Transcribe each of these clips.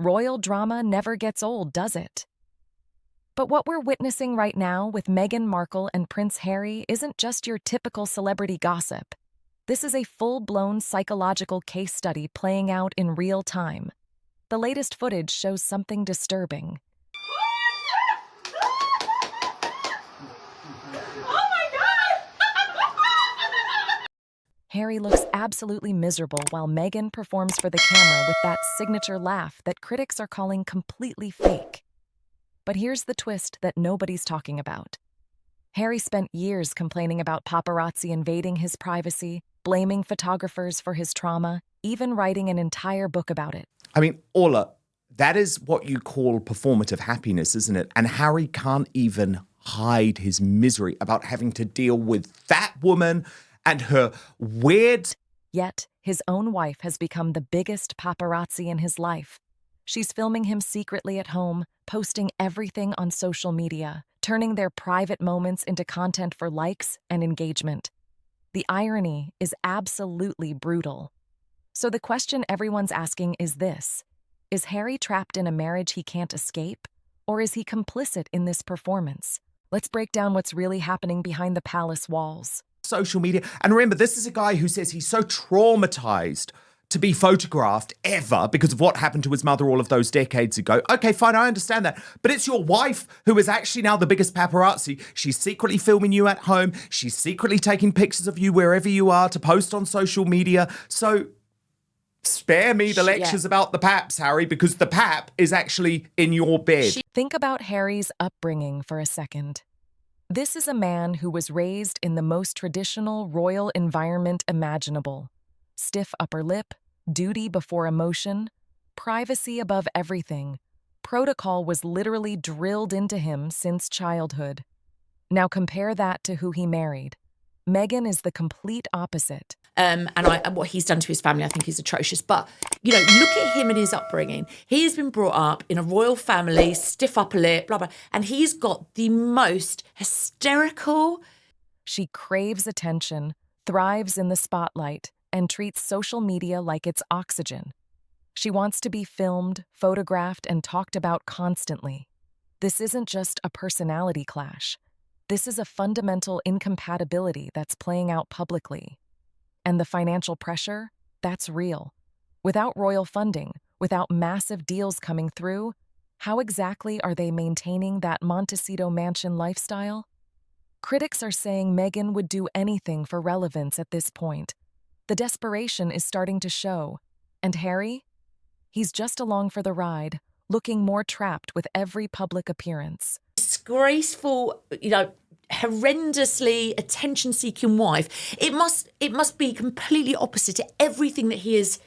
Royal drama never gets old, does it? But what we're witnessing right now with Meghan Markle and Prince Harry isn't just your typical celebrity gossip. This is a full-blown psychological case study playing out in real time. The latest footage shows something disturbing. Harry looks absolutely miserable while Meghan performs for the camera with that signature laugh that critics are calling completely fake. But here's the twist that nobody's talking about. Harry spent years complaining about paparazzi invading his privacy, blaming photographers for his trauma, even writing an entire book about it. I mean, Orla, that is what you call performative happiness, isn't it? And Harry can't even hide his misery about having to deal with that woman and her weird... Yet, his own wife has become the biggest paparazzi in his life. She's filming him secretly at home, posting everything on social media, turning their private moments into content for likes and engagement. The irony is absolutely brutal. So the question everyone's asking is this: is Harry trapped in a marriage he can't escape, or is he complicit in this performance? Let's break down what's really happening behind the palace walls. Social media. And remember, this is a guy who says he's so traumatized to be photographed ever because of what happened to his mother all of those decades ago. Okay, fine, I understand that. But it's your wife who is actually now the biggest paparazzi. She's secretly filming you at home. She's secretly taking pictures of you wherever you are to post on social media. So spare me the lectures about the paps, Harry, because the pap is actually in your bed. Think about Harry's upbringing for a second. This is a man who was raised in the most traditional royal environment imaginable. Stiff upper lip, duty before emotion, privacy above everything. Protocol was literally drilled into him since childhood. Now compare that to who he married. Meghan is the complete opposite. And what he's done to his family, I think, is atrocious. But, you know, look at him and his upbringing. He has been brought up in a royal family, stiff upper lip, blah, blah. And he's got the most hysterical... She craves attention, thrives in the spotlight, and treats social media like it's oxygen. She wants to be filmed, photographed, and talked about constantly. This isn't just a personality clash. This is a fundamental incompatibility that's playing out publicly. And the financial pressure, that's real. Without royal funding, without massive deals coming through, how exactly are they maintaining that Montecito mansion lifestyle? Critics are saying Meghan would do anything for relevance at this point. The desperation is starting to show. And Harry? He's just along for the ride, looking more trapped with every public appearance. Disgraceful, you know, horrendously attention-seeking wife. It must be completely opposite to everything that he is.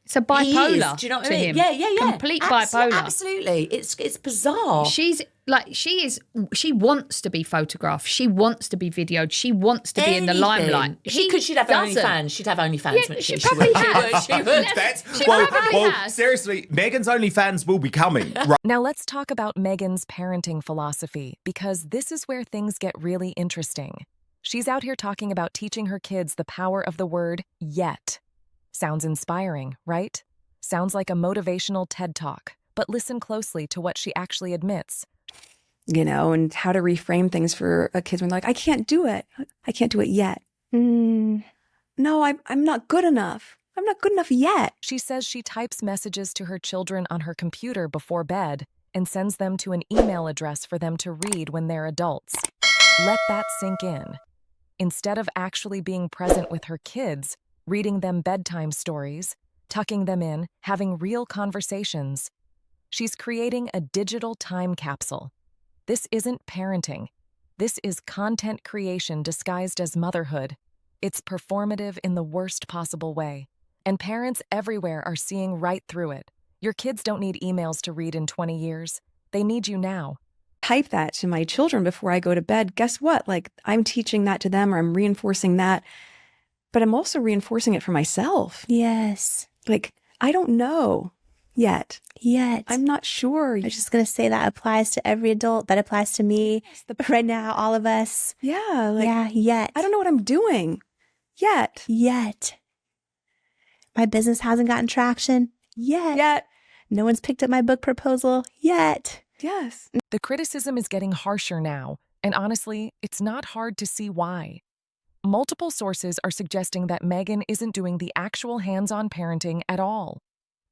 It's a bipolar. Do you know what I mean? Yeah, yeah, yeah. Complete bipolar. Absolutely. It's bizarre. She wants to be photographed. She wants to be videoed. She wants to be in the limelight. She'd have OnlyFans. She'd have OnlyFans, wouldn't she? She probably She would. Well, seriously, Meghan's OnlyFans will be coming. Right. Now let's talk about Meghan's parenting philosophy, because this is where things get really interesting. She's out here talking about teaching her kids the power of the word yet. Sounds inspiring, right? Sounds like a motivational TED Talk, but listen closely to what she actually admits. You know, and how to reframe things for kids when they're like, I can't do it. I can't do it yet. No, I'm not good enough. I'm not good enough yet. She says she types messages to her children on her computer before bed and sends them to an email address for them to read when they're adults. Let that sink in. Instead of actually being present with her kids, reading them bedtime stories, tucking them in, having real conversations, she's creating a digital time capsule. This isn't parenting. This is content creation disguised as motherhood. It's performative in the worst possible way. And parents everywhere are seeing right through it. Your kids don't need emails to read in 20 years. They need you now. Type that to my children before I go to bed. Guess what? Like, I'm teaching that to them, or I'm reinforcing that. But I'm also reinforcing it for myself. Yes. Like, I don't know yet. I'm not sure. I was just going to say that applies to every adult. That applies to me right now, all of us. Yeah. Like, yeah, yet. I don't know what I'm doing. Yet. My business hasn't gotten traction. Yet. No one's picked up my book proposal yet. Yes. The criticism is getting harsher now, and honestly, it's not hard to see why. Multiple sources are suggesting that Meghan isn't doing the actual hands-on parenting at all.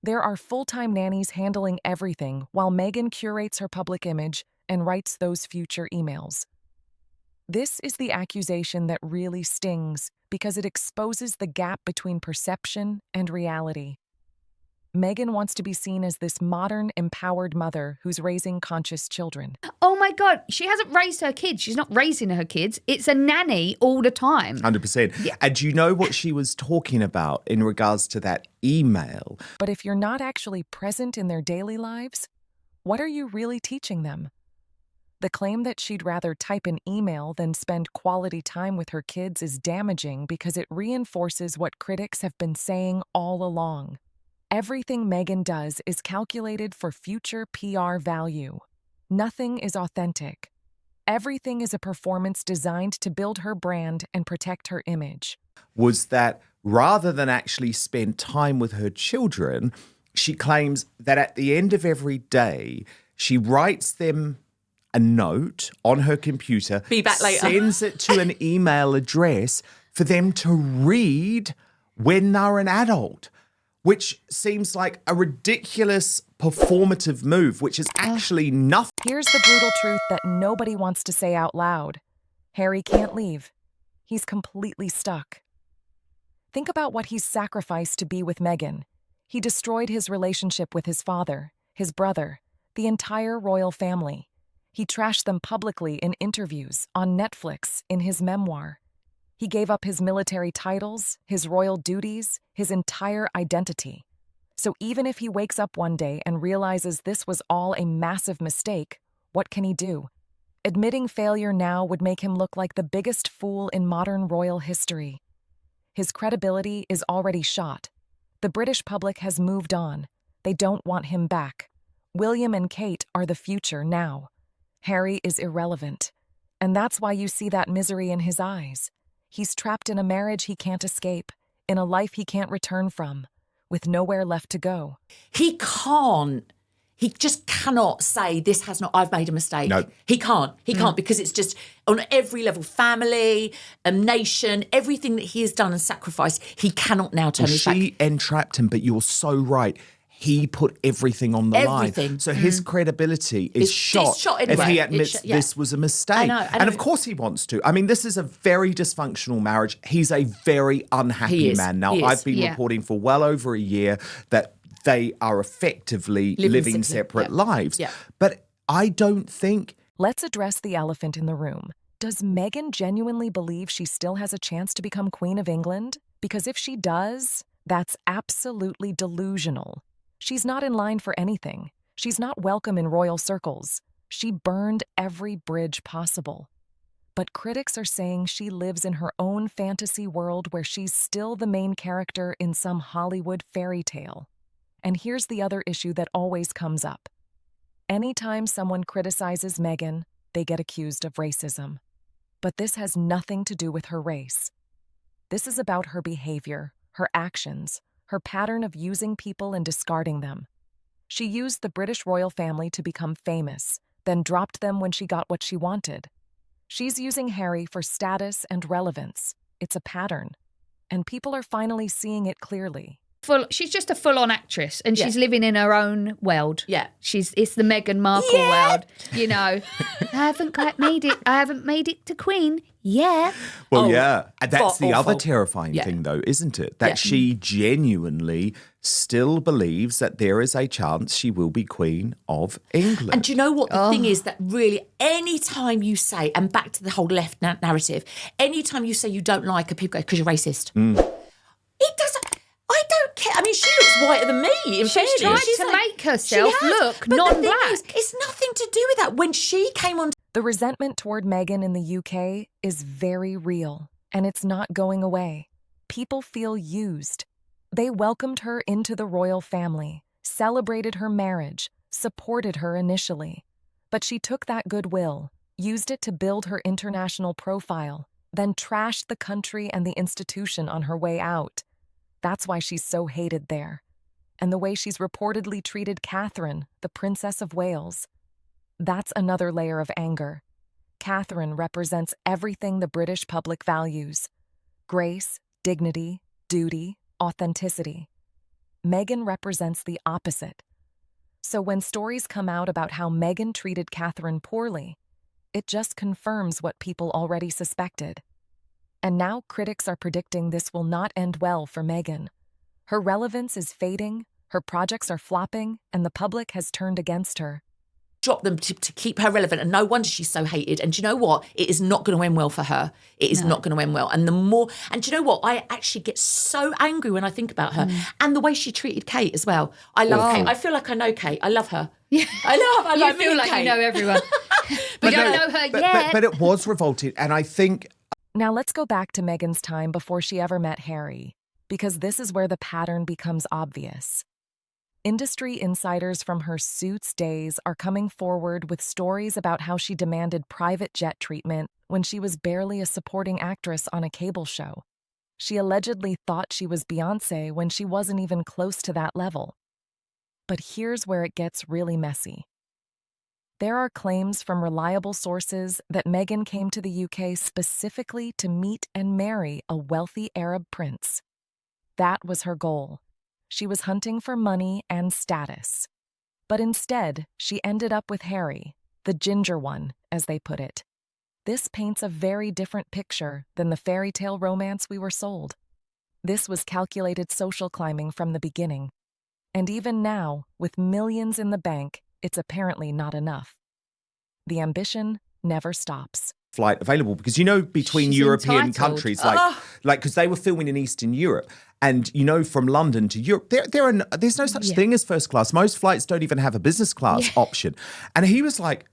There are full-time nannies handling everything while Meghan curates her public image and writes those future emails. This is the accusation that really stings because it exposes the gap between perception and reality. Meghan wants to be seen as this modern, empowered mother who's raising conscious children. Oh my God, she hasn't raised her kids. She's not raising her kids. It's a nanny all the time. 100%. Yeah. And do you know what she was talking about in regards to that email? But if you're not actually present in their daily lives, what are you really teaching them? The claim that she'd rather type an email than spend quality time with her kids is damaging because it reinforces what critics have been saying all along. Everything Meghan does is calculated for future PR value. Nothing is authentic. Everything is a performance designed to build her brand and protect her image. Was that rather than actually spend time with her children, she claims that at the end of every day, she writes them a note on her computer, Be back later. sends it to an email address for them to read when they're an adult, which seems like a ridiculous performative move, which is actually nothing. Here's the brutal truth that nobody wants to say out loud. Harry can't leave. He's completely stuck. Think about what he's sacrificed to be with Meghan. He destroyed his relationship with his father, his brother, the entire royal family. He trashed them publicly in interviews, on Netflix, in his memoir. He gave up his military titles, his royal duties, his entire identity. So even if he wakes up one day and realizes this was all a massive mistake, what can he do? Admitting failure now would make him look like the biggest fool in modern royal history. His credibility is already shot. The British public has moved on. They don't want him back. William and Kate are the future now. Harry is irrelevant. And that's why you see that misery in his eyes. He's trapped in a marriage he can't escape, in a life he can't return from, with nowhere left to go. He can't. He just cannot say this has not. I've made a mistake. No. He can't. He can't because it's just on every level, family, nation, everything that he has done and sacrificed. He cannot now turn his back. She entrapped him, but you're so right. He put everything on the Everything. line. So his credibility is It's shot, shot if anyway. he It's admits shot, yeah. this was a mistake. I know. And of course he wants to. I mean, this is a very dysfunctional marriage. He's a very unhappy He is. man now. He is. I've been Yeah. reporting for well over a year that they are effectively living separate yeah. lives. Yeah. But I don't think... Let's address the elephant in the room. Does Meghan genuinely believe she still has a chance to become Queen of England? Because if she does, that's absolutely delusional. She's not in line for anything. She's not welcome in royal circles. She burned every bridge possible. But critics are saying she lives in her own fantasy world where she's still the main character in some Hollywood fairy tale. And here's the other issue that always comes up. Anytime someone criticizes Meghan, they get accused of racism. But this has nothing to do with her race. This is about her behavior, her actions, her pattern of using people and discarding them. She used the British royal family to become famous, then dropped them when she got what she wanted. She's using Harry for status and relevance. It's a pattern. And people are finally seeing it clearly. She's just a full-on actress, and Yeah. she's living in her own world. Yeah. It's the Meghan Markle world. You know, I haven't quite made it. I haven't made it to Queen. Yeah. Well, Oh, yeah. And that's the other awful. terrifying Yeah. thing, though, isn't it? That Yeah. she genuinely still believes that there is a chance she will be Queen of England. And do you know what the thing is that really, any time you say, and back to the whole left narrative, any time you say you don't like her, people go, because you're racist. It doesn't. I don't care. I mean, she looks whiter than me. In fairness. tried She's to like- make herself she has. look But the non-black. thing is, it's nothing to do with that. When she came on, The resentment toward Meghan in the UK is very real, and it's not going away. People feel used. They welcomed her into the royal family, celebrated her marriage, supported her initially. But she took that goodwill, used it to build her international profile, then trashed the country and the institution on her way out. That's why she's so hated there. and the way she's reportedly treated Catherine, the Princess of Wales. That's another layer of anger. Catherine represents everything the British public values: grace, dignity, duty, authenticity. Meghan represents the opposite. So when stories come out about how Meghan treated Catherine poorly, it just confirms what people already suspected. And now critics are predicting this will not end well for Meghan. Her relevance is fading, her projects are flopping, and the public has turned against her. Drop them to keep her relevant, and no wonder she's so hated. And do you know what? It is not going to end well for her. It is not going to end well. And do you know what? I actually get so angry when I think about her and the way she treated Kate as well. I love Kate. I feel like I know Kate. I love her. Yeah. I You feel like Kate. you know everyone. We don't know her yet. But it was revolting. And I think Now let's go back to Meghan's time before she ever met Harry, because this is where the pattern becomes obvious. Industry insiders from her Suits days are coming forward with stories about how she demanded private jet treatment when she was barely a supporting actress on a cable show. She allegedly thought she was Beyoncé when she wasn't even close to that level. But here's where it gets really messy. There are claims from reliable sources that Meghan came to the UK specifically to meet and marry a wealthy Arab prince. That was her goal. She was hunting for money and status. But instead, she ended up with Harry, the ginger one, as they put it. This paints a very different picture than the fairy tale romance we were sold. This was calculated social climbing from the beginning. And even now, with millions in the bank, it's apparently not enough. The ambition never stops. flight available because between She's European entitled. countries because they were filming in Eastern Europe and from London to Europe there's no such thing as first class. Most flights don't even have a business class option. And he was like,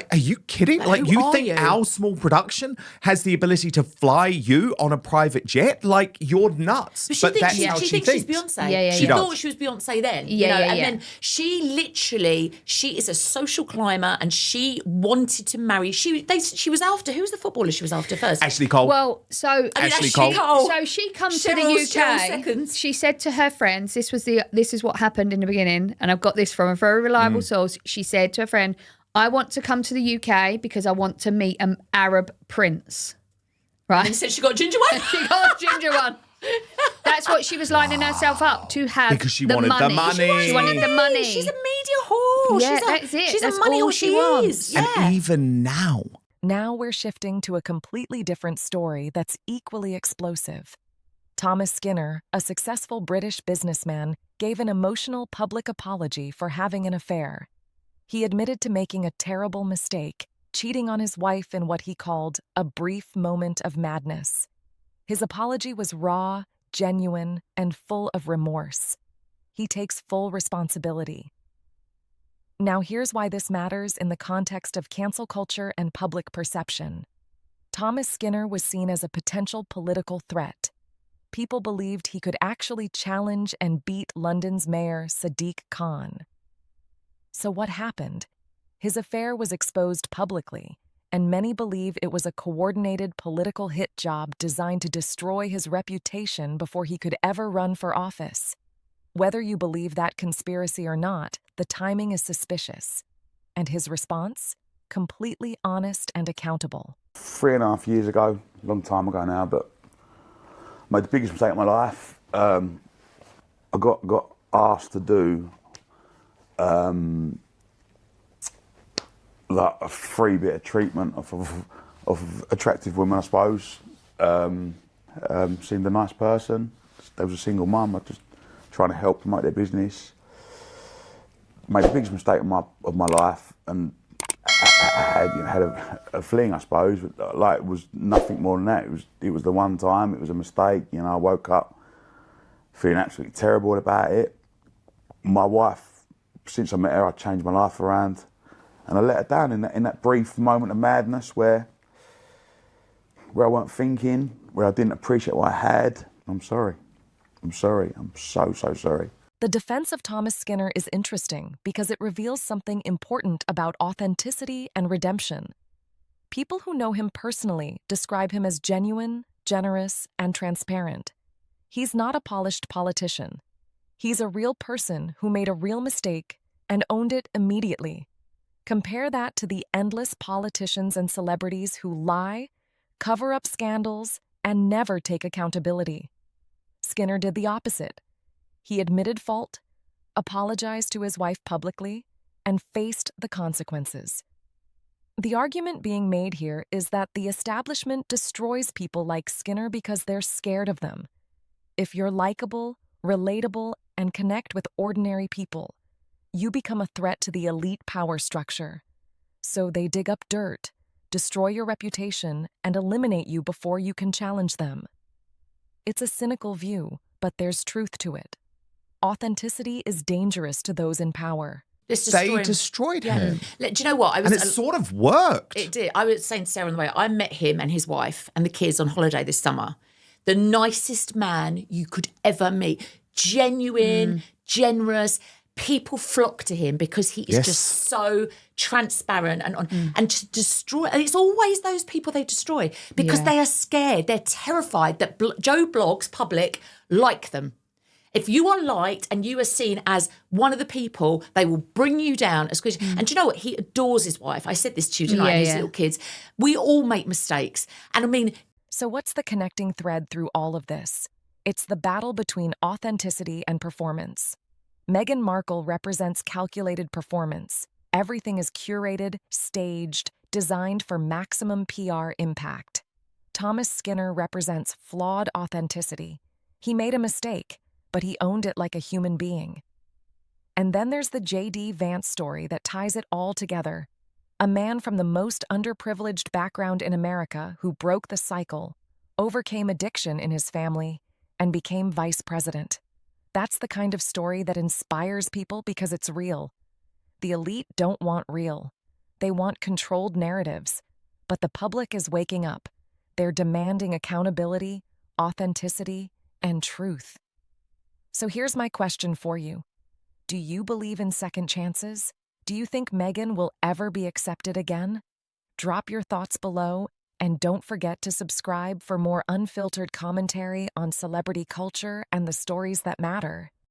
are you kidding? Like, you think our small production has the ability to fly you on a private jet? Like, you're nuts. But that's how she thinks thinks. she's Beyonce. Yeah, She does. thought she was Beyonce then. Yeah. And then she is a social climber, and she wanted to marry. She was after, who was the footballer she was after first? Ashley Cole. Well, so Ashley Cole. So she comes to Cheryl the UK. Seconds. She said to her friends, "This is what happened in the beginning," and I've got this from a very reliable source. She said to a friend, "I want to come to the UK because I want to meet an Arab prince." Right? And said she got a ginger one. She got a ginger one. That's what she was lining herself up to have. Because she wanted the money. She wanted the money. She's a media whore. Yeah, that's it. She's That's a money all whore. she She wants. is. Yeah. And even now. Now we're shifting to a completely different story that's equally explosive. Thomas Skinner, a successful British businessman, gave an emotional public apology for having an affair. He admitted to making a terrible mistake, cheating on his wife in what he called a brief moment of madness. His apology was raw, genuine, and full of remorse. He takes full responsibility. Now here's why this matters in the context of cancel culture and public perception. Thomas Skinner was seen as a potential political threat. People believed he could actually challenge and beat London's mayor, Sadiq Khan. So what happened? His affair was exposed publicly, and many believe it was a coordinated political hit job designed to destroy his reputation before he could ever run for office. Whether you believe that conspiracy or not, the timing is suspicious. And his response? Completely honest and accountable. 3.5 years ago, a long time ago now, but I made the biggest mistake of my life. I got asked to do like a free bit of treatment of attractive women, I suppose. Seemed a nice person. There was a single mum. I just trying to help promote their business. Made the biggest mistake of my life, and I had a fling, I suppose. Like, it was nothing more than that. It was the one time. It was a mistake. I woke up feeling absolutely terrible about it. My wife, since I met her, I changed my life around, and I let her down in that brief moment of madness where I weren't thinking, where I didn't appreciate what I had. I'm sorry. I'm sorry. I'm so sorry. The defense of Thomas Skinner is interesting because it reveals something important about authenticity and redemption. People who know him personally describe him as genuine, generous, and transparent. He's not a polished politician. He's a real person who made a real mistake and owned it immediately. Compare that to the endless politicians and celebrities who lie, cover up scandals, and never take accountability. Skinner did the opposite. He admitted fault, apologized to his wife publicly, and faced the consequences. The argument being made here is that the establishment destroys people like Skinner because they're scared of them. If you're likable, relatable, and connect with ordinary people, you become a threat to the elite power structure. So they dig up dirt, destroy your reputation, and eliminate you before you can challenge them. It's a cynical view, but there's truth to it. Authenticity is dangerous to those in power. They destroyed him. Do you know what? And it sort of worked. It did. I was saying to Sarah on the way, I met him and his wife and the kids on holiday this summer. The nicest man you could ever meet. Genuine, generous. People flock to him because he is just so transparent and to destroy. And it's always those people they destroy because they are scared. They're terrified that Joe Blogs public like them. If you are liked and you are seen as one of the people, they will bring you down as quickly. And do you know what? He adores his wife. I said this to you tonight, his little kids. We all make mistakes. And I mean... So what's the connecting thread through all of this? It's the battle between authenticity and performance. Meghan Markle represents calculated performance. Everything is curated, staged, designed for maximum PR impact. Thomas Skinner represents flawed authenticity. He made a mistake, but he owned it like a human being. And then there's the J.D. Vance story that ties it all together. A man from the most underprivileged background in America who broke the cycle, overcame addiction in his family, and became vice president. That's the kind of story that inspires people because it's real. The elite don't want real. They want controlled narratives. But the public is waking up. They're demanding accountability, authenticity, and truth. So here's my question for you. Do you believe in second chances? Do you think Meghan will ever be accepted again? Drop your thoughts below, and don't forget to subscribe for more unfiltered commentary on celebrity culture and the stories that matter.